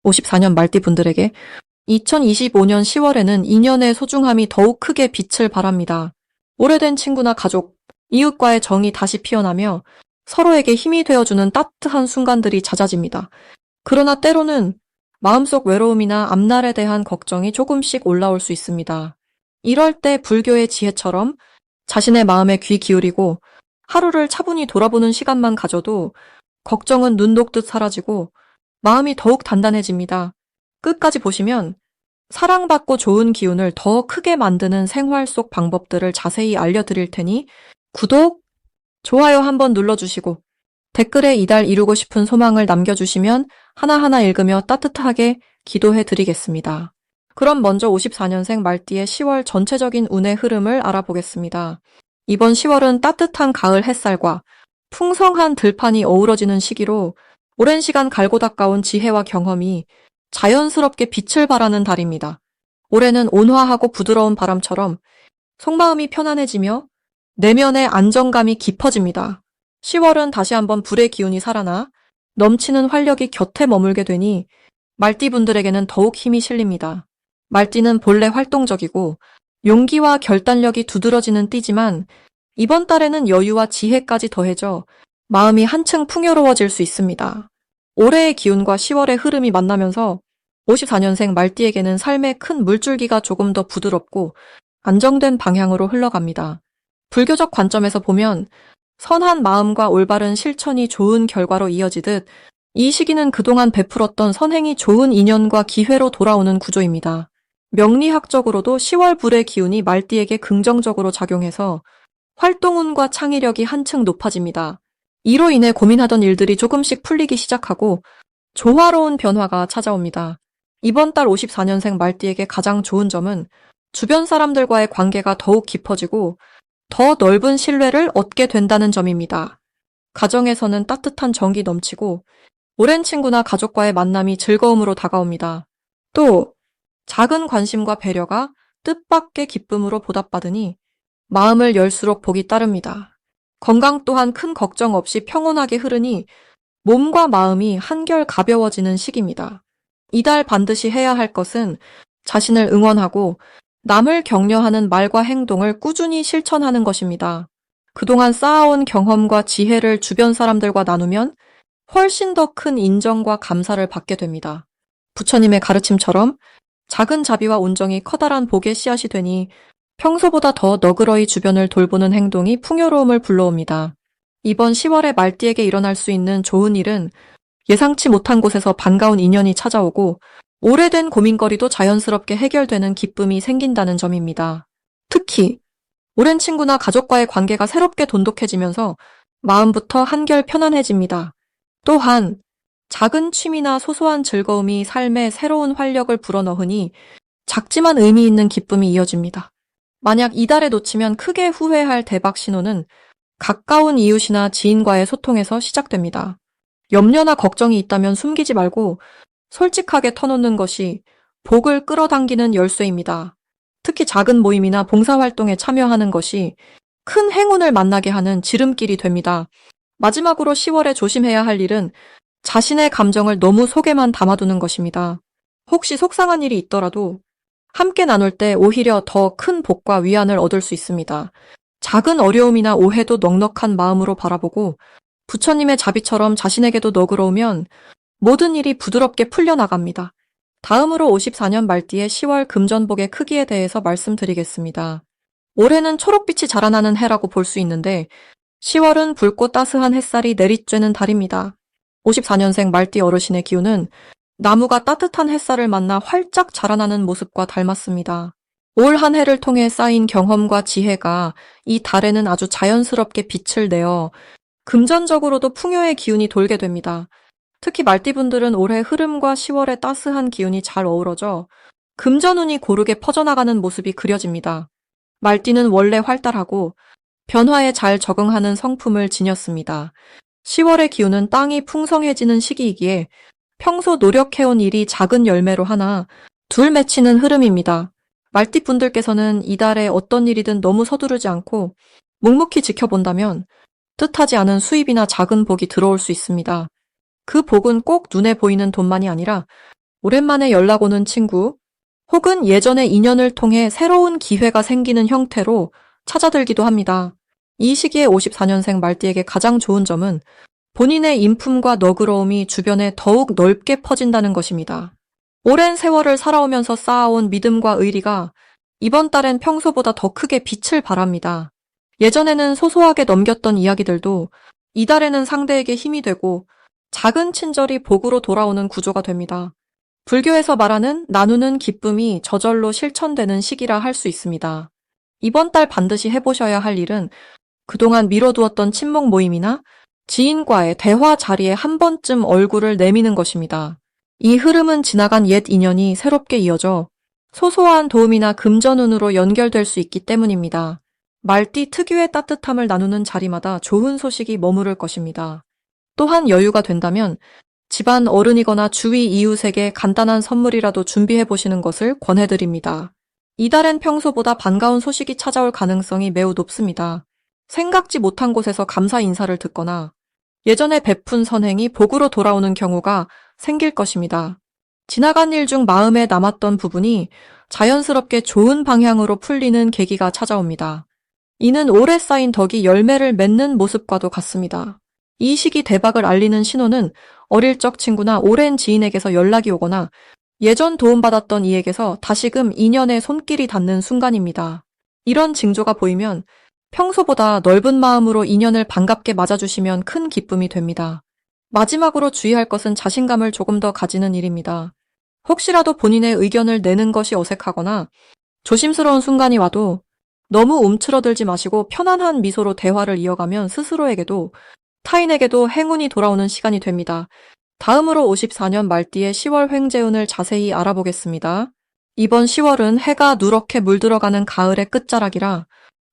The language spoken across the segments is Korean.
54년 말띠 분들에게 2025년 10월에는 인연의 소중함이 더욱 크게 빛을 발합니다. 오래된 친구나 가족, 이웃과의 정이 다시 피어나며 서로에게 힘이 되어주는 따뜻한 순간들이 잦아집니다. 그러나 때로는 마음속 외로움이나 앞날에 대한 걱정이 조금씩 올라올 수 있습니다. 이럴 때 불교의 지혜처럼 자신의 마음에 귀 기울이고 하루를 차분히 돌아보는 시간만 가져도 걱정은 눈 녹듯 사라지고 마음이 더욱 단단해집니다. 끝까지 보시면 사랑받고 좋은 기운을 더 크게 만드는 생활 속 방법들을 자세히 알려드릴 테니 구독, 좋아요 한번 눌러주시고 댓글에 이달 이루고 싶은 소망을 남겨주시면 하나하나 읽으며 따뜻하게 기도해 드리겠습니다. 그럼 먼저 54년생 말띠의 10월 전체적인 운의 흐름을 알아보겠습니다. 이번 10월은 따뜻한 가을 햇살과 풍성한 들판이 어우러지는 시기로 오랜 시간 갈고 닦아온 지혜와 경험이 자연스럽게 빛을 발하는 달입니다. 올해는 온화하고 부드러운 바람처럼 속마음이 편안해지며 내면의 안정감이 깊어집니다. 10월은 다시 한번 불의 기운이 살아나 넘치는 활력이 곁에 머물게 되니 말띠분들에게는 더욱 힘이 실립니다. 말띠는 본래 활동적이고 용기와 결단력이 두드러지는 띠지만 이번 달에는 여유와 지혜까지 더해져 마음이 한층 풍요로워질 수 있습니다. 올해의 기운과 10월의 흐름이 만나면서 54년생 말띠에게는 삶의 큰 물줄기가 조금 더 부드럽고 안정된 방향으로 흘러갑니다. 불교적 관점에서 보면 선한 마음과 올바른 실천이 좋은 결과로 이어지듯 이 시기는 그동안 베풀었던 선행이 좋은 인연과 기회로 돌아오는 구조입니다. 명리학적으로도 10월 불의 기운이 말띠에게 긍정적으로 작용해서 활동운과 창의력이 한층 높아집니다. 이로 인해 고민하던 일들이 조금씩 풀리기 시작하고 조화로운 변화가 찾아옵니다. 이번 달 54년생 말띠에게 가장 좋은 점은 주변 사람들과의 관계가 더욱 깊어지고 더 넓은 신뢰를 얻게 된다는 점입니다. 가정에서는 따뜻한 정이 넘치고 오랜 친구나 가족과의 만남이 즐거움으로 다가옵니다. 또 작은 관심과 배려가 뜻밖의 기쁨으로 보답받으니 마음을 열수록 복이 따릅니다. 건강 또한 큰 걱정 없이 평온하게 흐르니 몸과 마음이 한결 가벼워지는 시기입니다. 이달 반드시 해야 할 것은 자신을 응원하고 남을 격려하는 말과 행동을 꾸준히 실천하는 것입니다. 그동안 쌓아온 경험과 지혜를 주변 사람들과 나누면 훨씬 더 큰 인정과 감사를 받게 됩니다. 부처님의 가르침처럼 작은 자비와 온정이 커다란 복의 씨앗이 되니 평소보다 더 너그러이 주변을 돌보는 행동이 풍요로움을 불러옵니다. 이번 10월에 말띠에게 일어날 수 있는 좋은 일은 예상치 못한 곳에서 반가운 인연이 찾아오고 오래된 고민거리도 자연스럽게 해결되는 기쁨이 생긴다는 점입니다. 특히 오랜 친구나 가족과의 관계가 새롭게 돈독해지면서 마음부터 한결 편안해집니다. 또한 작은 취미나 소소한 즐거움이 삶에 새로운 활력을 불어넣으니 작지만 의미 있는 기쁨이 이어집니다. 만약 이달에 놓치면 크게 후회할 대박 신호는 가까운 이웃이나 지인과의 소통에서 시작됩니다. 염려나 걱정이 있다면 숨기지 말고 솔직하게 터놓는 것이 복을 끌어당기는 열쇠입니다. 특히 작은 모임이나 봉사활동에 참여하는 것이 큰 행운을 만나게 하는 지름길이 됩니다. 마지막으로 10월에 조심해야 할 일은 자신의 감정을 너무 속에만 담아두는 것입니다. 혹시 속상한 일이 있더라도 함께 나눌 때 오히려 더 큰 복과 위안을 얻을 수 있습니다. 작은 어려움이나 오해도 넉넉한 마음으로 바라보고 부처님의 자비처럼 자신에게도 너그러우면 모든 일이 부드럽게 풀려나갑니다. 다음으로 54년 말띠의 10월 금전복의 크기에 대해서 말씀드리겠습니다. 올해는 초록빛이 자라나는 해라고 볼 수 있는데 10월은 붉고 따스한 햇살이 내리쬐는 달입니다. 54년생 말띠 어르신의 기운은 나무가 따뜻한 햇살을 만나 활짝 자라나는 모습과 닮았습니다. 올 한 해를 통해 쌓인 경험과 지혜가 이 달에는 아주 자연스럽게 빛을 내어 금전적으로도 풍요의 기운이 돌게 됩니다. 특히 말띠분들은 올해 흐름과 10월의 따스한 기운이 잘 어우러져 금전운이 고르게 퍼져나가는 모습이 그려집니다. 말띠는 원래 활달하고 변화에 잘 적응하는 성품을 지녔습니다. 10월의 기운은 땅이 풍성해지는 시기이기에 평소 노력해온 일이 작은 열매로 하나 둘 맺히는 흐름입니다. 말띠분들께서는 이달에 어떤 일이든 너무 서두르지 않고 묵묵히 지켜본다면 뜻하지 않은 수입이나 작은 복이 들어올 수 있습니다. 그 복은 꼭 눈에 보이는 돈만이 아니라 오랜만에 연락 오는 친구, 혹은 예전의 인연을 통해 새로운 기회가 생기는 형태로 찾아들기도 합니다. 이 시기에 54년생 말띠에게 가장 좋은 점은 본인의 인품과 너그러움이 주변에 더욱 넓게 퍼진다는 것입니다. 오랜 세월을 살아오면서 쌓아온 믿음과 의리가 이번 달엔 평소보다 더 크게 빛을 발합니다. 예전에는 소소하게 넘겼던 이야기들도 이달에는 상대에게 힘이 되고 작은 친절이 복으로 돌아오는 구조가 됩니다. 불교에서 말하는 나누는 기쁨이 저절로 실천되는 시기라 할 수 있습니다. 이번 달 반드시 해보셔야 할 일은 그동안 미뤄두었던 친목 모임이나 지인과의 대화 자리에 한 번쯤 얼굴을 내미는 것입니다. 이 흐름은 지나간 옛 인연이 새롭게 이어져 소소한 도움이나 금전운으로 연결될 수 있기 때문입니다. 말띠 특유의 따뜻함을 나누는 자리마다 좋은 소식이 머무를 것입니다. 또한 여유가 된다면 집안 어른이거나 주위 이웃에게 간단한 선물이라도 준비해 보시는 것을 권해드립니다. 이달엔 평소보다 반가운 소식이 찾아올 가능성이 매우 높습니다. 생각지 못한 곳에서 감사 인사를 듣거나 예전에 베푼 선행이 복으로 돌아오는 경우가 생길 것입니다. 지나간 일 중 마음에 남았던 부분이 자연스럽게 좋은 방향으로 풀리는 계기가 찾아옵니다. 이는 오래 쌓인 덕이 열매를 맺는 모습과도 같습니다. 이 시기 대박을 알리는 신호는 어릴 적 친구나 오랜 지인에게서 연락이 오거나 예전 도움받았던 이에게서 다시금 인연의 손길이 닿는 순간입니다. 이런 징조가 보이면 평소보다 넓은 마음으로 인연을 반갑게 맞아주시면 큰 기쁨이 됩니다. 마지막으로 주의할 것은 자신감을 조금 더 가지는 일입니다. 혹시라도 본인의 의견을 내는 것이 어색하거나 조심스러운 순간이 와도 너무 움츠러들지 마시고 편안한 미소로 대화를 이어가면 스스로에게도 타인에게도 행운이 돌아오는 시간이 됩니다. 다음으로 54년 말띠의 10월 횡재운을 자세히 알아보겠습니다. 이번 10월은 해가 누렇게 물들어가는 가을의 끝자락이라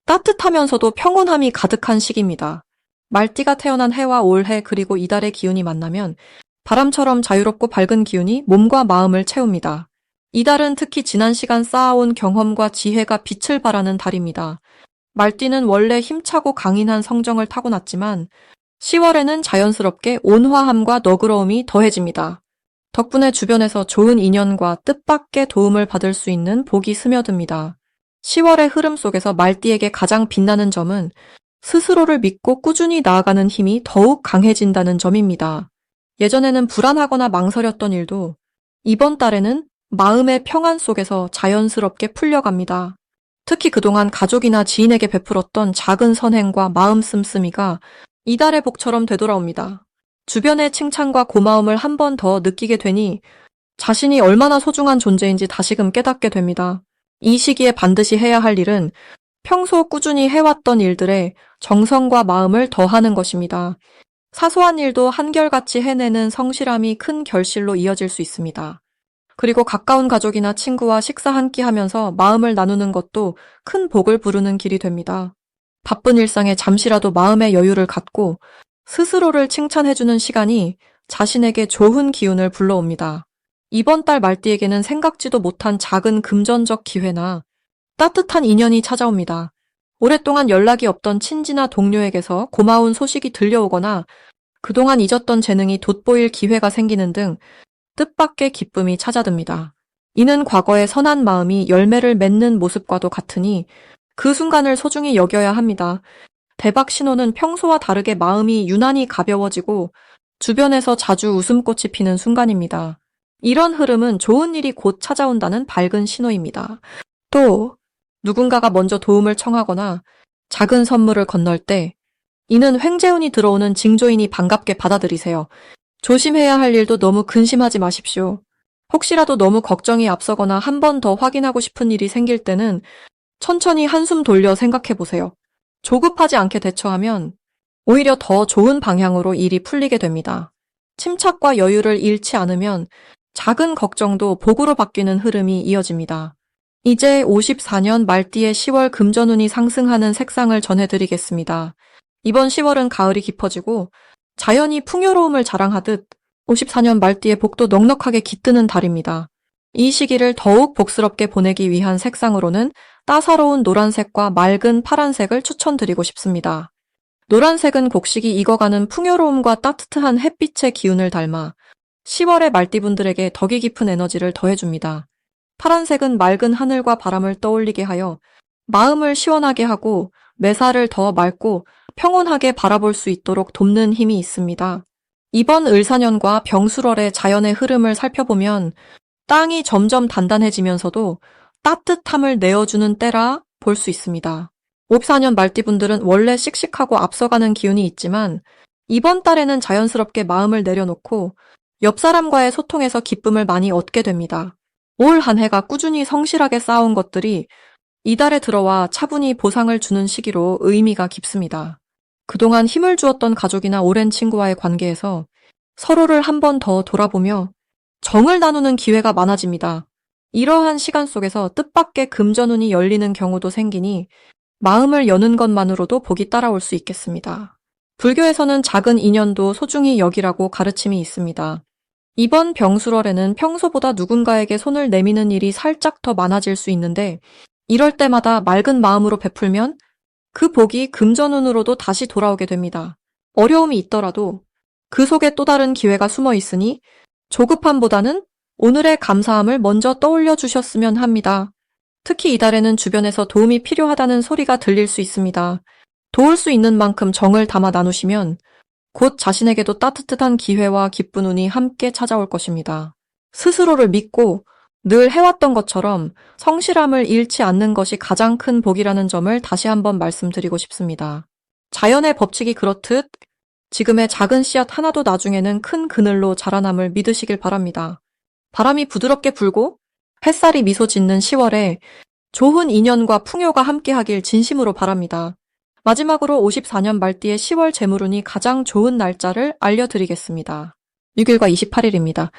따뜻하면서도 평온함이 가득한 시기입니다. 말띠가 태어난 해와 올해 그리고 이달의 기운이 만나면 바람처럼 자유롭고 밝은 기운이 몸과 마음을 채웁니다. 이달은 특히 지난 시간 쌓아온 경험과 지혜가 빛을 발하는 달입니다. 말띠는 원래 힘차고 강인한 성정을 타고났지만 10월에는 자연스럽게 온화함과 너그러움이 더해집니다. 덕분에 주변에서 좋은 인연과 뜻밖의 도움을 받을 수 있는 복이 스며듭니다. 10월의 흐름 속에서 말띠에게 가장 빛나는 점은 스스로를 믿고 꾸준히 나아가는 힘이 더욱 강해진다는 점입니다. 예전에는 불안하거나 망설였던 일도 이번 달에는 마음의 평안 속에서 자연스럽게 풀려갑니다. 특히 그동안 가족이나 지인에게 베풀었던 작은 선행과 마음 씀씀이가 이달의 복처럼 되돌아옵니다. 주변의 칭찬과 고마움을 한 번 더 느끼게 되니 자신이 얼마나 소중한 존재인지 다시금 깨닫게 됩니다. 이 시기에 반드시 해야 할 일은 평소 꾸준히 해왔던 일들에 정성과 마음을 더하는 것입니다. 사소한 일도 한결같이 해내는 성실함이 큰 결실로 이어질 수 있습니다. 그리고 가까운 가족이나 친구와 식사 한 끼 하면서 마음을 나누는 것도 큰 복을 부르는 길이 됩니다. 바쁜 일상에 잠시라도 마음의 여유를 갖고 스스로를 칭찬해주는 시간이 자신에게 좋은 기운을 불러옵니다. 이번 달 말띠에게는 생각지도 못한 작은 금전적 기회나 따뜻한 인연이 찾아옵니다. 오랫동안 연락이 없던 친지나 동료에게서 고마운 소식이 들려오거나 그동안 잊었던 재능이 돋보일 기회가 생기는 등 뜻밖의 기쁨이 찾아듭니다. 이는 과거의 선한 마음이 열매를 맺는 모습과도 같으니 그 순간을 소중히 여겨야 합니다. 대박 신호는 평소와 다르게 마음이 유난히 가벼워지고 주변에서 자주 웃음꽃이 피는 순간입니다. 이런 흐름은 좋은 일이 곧 찾아온다는 밝은 신호입니다. 또 누군가가 먼저 도움을 청하거나 작은 선물을 건널 때 이는 횡재운이 들어오는 징조이니 반갑게 받아들이세요. 조심해야 할 일도 너무 근심하지 마십시오. 혹시라도 너무 걱정이 앞서거나 한 번 더 확인하고 싶은 일이 생길 때는 천천히 한숨 돌려 생각해 보세요. 조급하지 않게 대처하면 오히려 더 좋은 방향으로 일이 풀리게 됩니다. 침착과 여유를 잃지 않으면 작은 걱정도 복으로 바뀌는 흐름이 이어집니다. 이제 54년 말띠의 10월 금전운이 상승하는 색상을 전해드리겠습니다. 이번 10월은 가을이 깊어지고 자연이 풍요로움을 자랑하듯 54년 말띠의 복도 넉넉하게 깃드는 달입니다. 이 시기를 더욱 복스럽게 보내기 위한 색상으로는 따사로운 노란색과 맑은 파란색을 추천드리고 싶습니다. 노란색은 곡식이 익어가는 풍요로움과 따뜻한 햇빛의 기운을 닮아 10월의 말띠분들에게 덕이 깊은 에너지를 더해줍니다. 파란색은 맑은 하늘과 바람을 떠올리게 하여 마음을 시원하게 하고 매사를 더 맑고 평온하게 바라볼 수 있도록 돕는 힘이 있습니다. 이번 을사년과 병술월의 자연의 흐름을 살펴보면 땅이 점점 단단해지면서도 따뜻함을 내어주는 때라 볼 수 있습니다. 54년 말띠분들은 원래 씩씩하고 앞서가는 기운이 있지만 이번 달에는 자연스럽게 마음을 내려놓고 옆 사람과의 소통에서 기쁨을 많이 얻게 됩니다. 올 한 해가 꾸준히 성실하게 쌓아온 것들이 이달에 들어와 차분히 보상을 주는 시기로 의미가 깊습니다. 그동안 힘을 주었던 가족이나 오랜 친구와의 관계에서 서로를 한 번 더 돌아보며 정을 나누는 기회가 많아집니다. 이러한 시간 속에서 뜻밖의 금전운이 열리는 경우도 생기니 마음을 여는 것만으로도 복이 따라올 수 있겠습니다. 불교에서는 작은 인연도 소중히 여기라고 가르침이 있습니다. 이번 병술월에는 평소보다 누군가에게 손을 내미는 일이 살짝 더 많아질 수 있는데 이럴 때마다 맑은 마음으로 베풀면 그 복이 금전운으로도 다시 돌아오게 됩니다. 어려움이 있더라도 그 속에 또 다른 기회가 숨어 있으니 조급함보다는 오늘의 감사함을 먼저 떠올려 주셨으면 합니다. 특히 이달에는 주변에서 도움이 필요하다는 소리가 들릴 수 있습니다. 도울 수 있는 만큼 정을 담아 나누시면 곧 자신에게도 따뜻한 기회와 기쁜 운이 함께 찾아올 것입니다. 스스로를 믿고 늘 해왔던 것처럼 성실함을 잃지 않는 것이 가장 큰 복이라는 점을 다시 한번 말씀드리고 싶습니다. 자연의 법칙이 그렇듯 지금의 작은 씨앗 하나도 나중에는 큰 그늘로 자라남을 믿으시길 바랍니다. 바람이 부드럽게 불고 햇살이 미소 짓는 10월에 좋은 인연과 풍요가 함께하길 진심으로 바랍니다. 마지막으로 54년 말띠의 10월 재물운이 가장 좋은 날짜를 알려드리겠습니다. 6일과 28일입니다.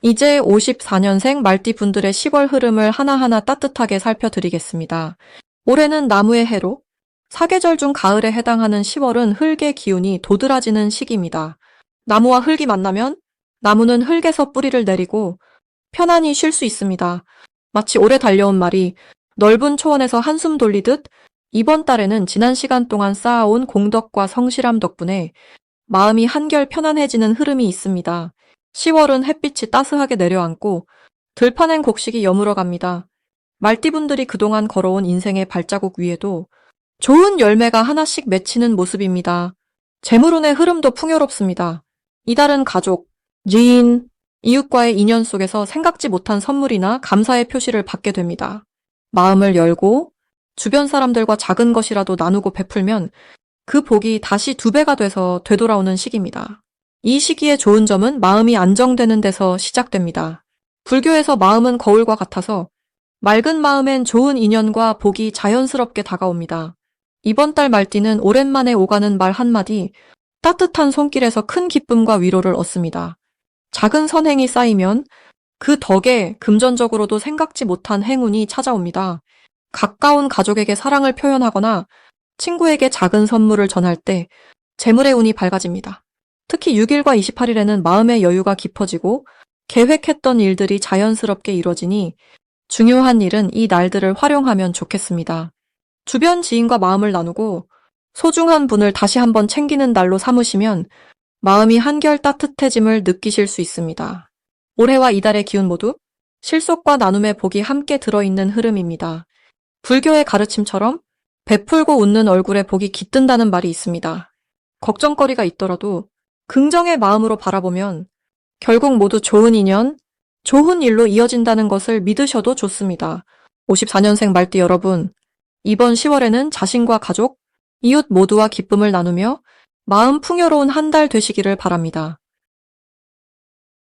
이제 54년생 말띠 분들의 10월 흐름을 하나하나 따뜻하게 살펴드리겠습니다. 올해는 나무의 해로 사계절 중 가을에 해당하는 10월은 흙의 기운이 도드라지는 시기입니다. 나무와 흙이 만나면 나무는 흙에서 뿌리를 내리고 편안히 쉴 수 있습니다. 마치 오래 달려온 말이 넓은 초원에서 한숨 돌리듯 이번 달에는 지난 시간 동안 쌓아온 공덕과 성실함 덕분에 마음이 한결 편안해지는 흐름이 있습니다. 10월은 햇빛이 따스하게 내려앉고 들판엔 곡식이 여물어 갑니다. 말띠분들이 그동안 걸어온 인생의 발자국 위에도 좋은 열매가 하나씩 맺히는 모습입니다. 재물운의 흐름도 풍요롭습니다. 이달은 가족, 지인, 이웃과의 인연 속에서 생각지 못한 선물이나 감사의 표시를 받게 됩니다. 마음을 열고 주변 사람들과 작은 것이라도 나누고 베풀면 그 복이 다시 2배가 돼서 되돌아오는 시기입니다. 이 시기의 좋은 점은 마음이 안정되는 데서 시작됩니다. 불교에서 마음은 거울과 같아서 맑은 마음엔 좋은 인연과 복이 자연스럽게 다가옵니다. 이번 달 말띠는 오랜만에 오가는 말 한마디, 따뜻한 손길에서 큰 기쁨과 위로를 얻습니다. 작은 선행이 쌓이면 그 덕에 금전적으로도 생각지 못한 행운이 찾아옵니다. 가까운 가족에게 사랑을 표현하거나 친구에게 작은 선물을 전할 때 재물의 운이 밝아집니다. 특히 6일과 28일에는 마음의 여유가 깊어지고 계획했던 일들이 자연스럽게 이루어지니 중요한 일은 이 날들을 활용하면 좋겠습니다. 주변 지인과 마음을 나누고 소중한 분을 다시 한번 챙기는 날로 삼으시면 마음이 한결 따뜻해짐을 느끼실 수 있습니다. 올해와 이달의 기운 모두 실속과 나눔의 복이 함께 들어있는 흐름입니다. 불교의 가르침처럼 베풀고 웃는 얼굴에 복이 깃든다는 말이 있습니다. 걱정거리가 있더라도 긍정의 마음으로 바라보면 결국 모두 좋은 인연, 좋은 일로 이어진다는 것을 믿으셔도 좋습니다. 54년생 말띠 여러분, 이번 10월에는 자신과 가족, 이웃 모두와 기쁨을 나누며 마음 풍요로운 한 달 되시기를 바랍니다.